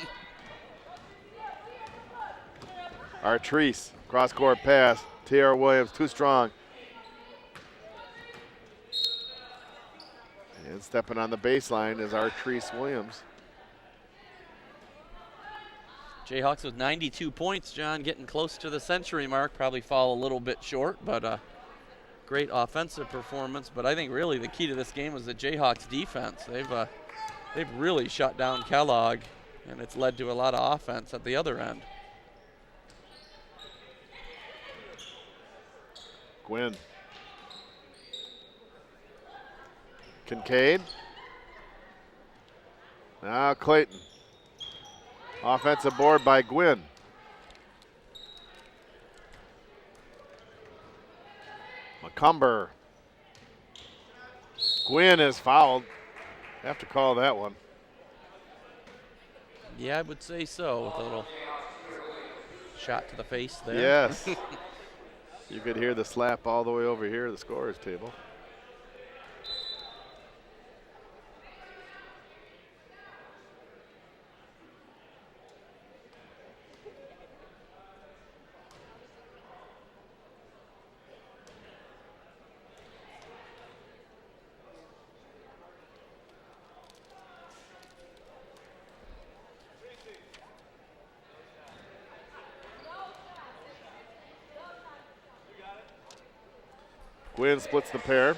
Artrice, cross-court pass. Tiara Williams, too strong. And stepping on the baseline is Artrice Williams. Jayhawks with 92 points, John, getting close to the century mark. Probably fall a little bit short, but great offensive performance. But I think really the key to this game was the Jayhawks defense. They've really shut down Kellogg, and it's led to a lot of offense at the other end. Gwynn. Kincaid. Now Clayton. Offensive board by Gwynn. McCumber. Gwynn is fouled. Have to call that one. Yeah, I would say so, with a little shot to the face there. Yes. You could hear the slap all the way over here, the scorer's table. Gwynn splits the pair.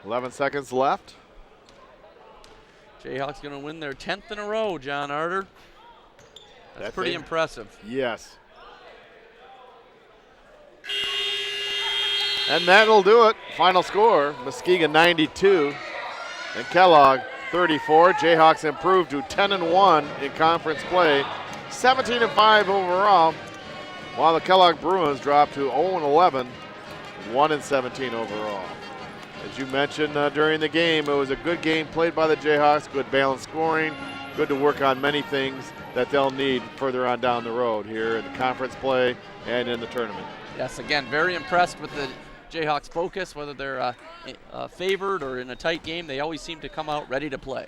11 seconds left. Jayhawks going to win their 10th in a row, John Arter. That's pretty impressive. Yes. And that'll do it. Final score, Muskegon 92 and Kellogg 34. Jayhawks improved to 10-1 in conference play, 17-5 overall, while the Kellogg Bruins dropped to 0-11, 1-17 overall. As you mentioned during the game, it was a good game played by the Jayhawks, good balanced scoring, good to work on many things that they'll need further on down the road here in the conference play and in the tournament. Yes, again, very impressed with the Jayhawks' focus, whether they're favored or in a tight game, they always seem to come out ready to play.